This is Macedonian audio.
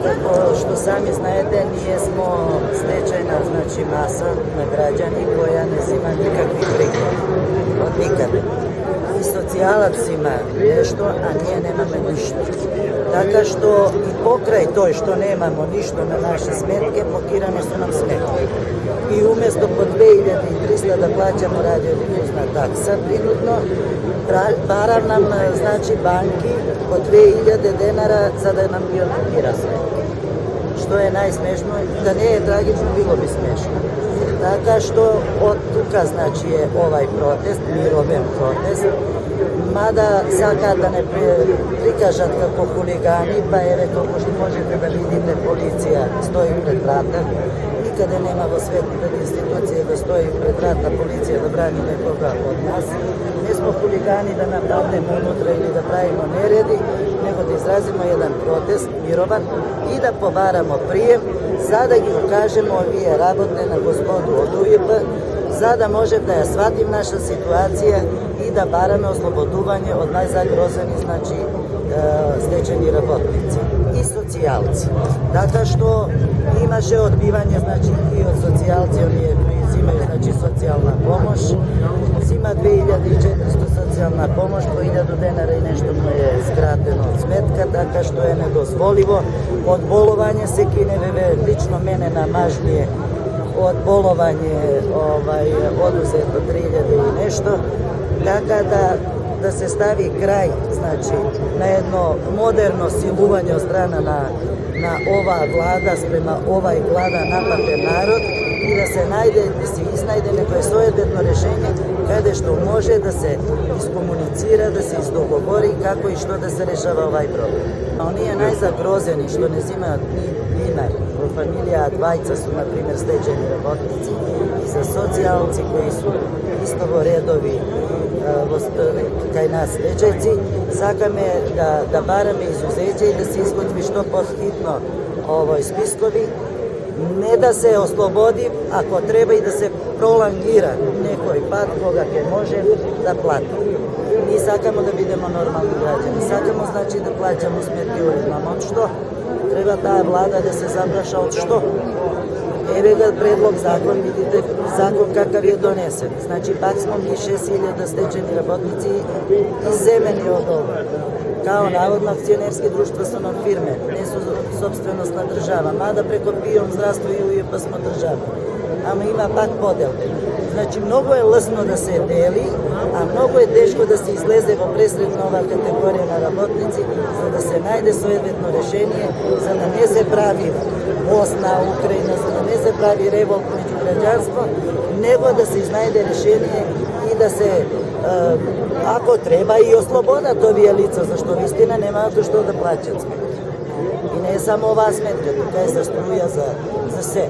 како што сами знаете, ние смо стечајна, значи, маса на граѓани која не зима никакви приходи од никаде. И социјалат има нешто, а ние немаме ништо. Така што и покрај тој што немамо ништо на наши сметки, блокирани су нам сметки. И уместо по 2300 да плаќамо радиодифузна такса принудно, барам нам, значи, банки по 2000 денара за да нам ги отблокира сметки. Што е најсмешно, да не е трагично, било би смешно. Така што од тука, значи, е овај протест, мировен протест, мада сакаат да не прикажат како хулигани, па еве колку што можете да видите, полиција стои пред врата. Никаде нема во свет пред институција да стои пред врата полиција да брани некога од нас. Не смо хулигани да нападнеме унутра или да правиме нереди, него да изразиме еден протест мирован и да побарамо прием, за да ги укажеме овие работне на господу од УЈП, за да може да ја сватим наша ситуација и да бараме ослободување од најзагрозени, значи, стечени работници и социјалци. Така што имаше одбивање, значи, и од социјалци, оние кои зимају, значи, социјална помош, зима 2400 социјална помош, по 1000 денара и нешто му е скратено од сметка, така што е недозволиво. Од боловање се киневе, лично мене на мажнije, од боловање одузето 3000 и нешто, така да се стави крај, значи, на едно модерно силување од страна на оваа влада спрема овај гладен напатен народ и да се изнајде некое соединетно решение каде што може да се искомуницира, да се издоговори како и што да се решава овај проблем. А оние најзагрозени што не зимаат пример, во фамилија двајца су, например, стечени работници и за социјалци кои су исто во редови кај нас стечајци, сакаме да бараме изузеќе и да се изготви што подхитно овој спискови, не да се ослободи, ако треба и да се пролонгира некој пат кога ќе може да плати. Ние сакамо да бидеме нормални граѓани, сакамо, значи, да плаќамо сметки уредно, од што треба таа влада да се запраша од што? Еве го предлог закон, видите закон какав е донесен. Значи, пак смо ги 6000 стечени работници изземени од ова. Као наводно акционерски друштва су на фирме, не су собственост на држава, мада преко ПИОМ, здравство и УЈП смо држава. Ама има пак поделби. Значи, многу е лесно да се дели, а многу е тешко да се излезе во пресред на оваа категорија на работници, за да се најде соединетно решение, за да не се прави Босна, Украина, за да не се прави револт меѓу граѓанство, него да се изнајде решение и да се, ако треба, и ослободат овие лица, зашто вистина немаат што да плаќат сметки. И не е само оваа сметка, тука е за струја, за се.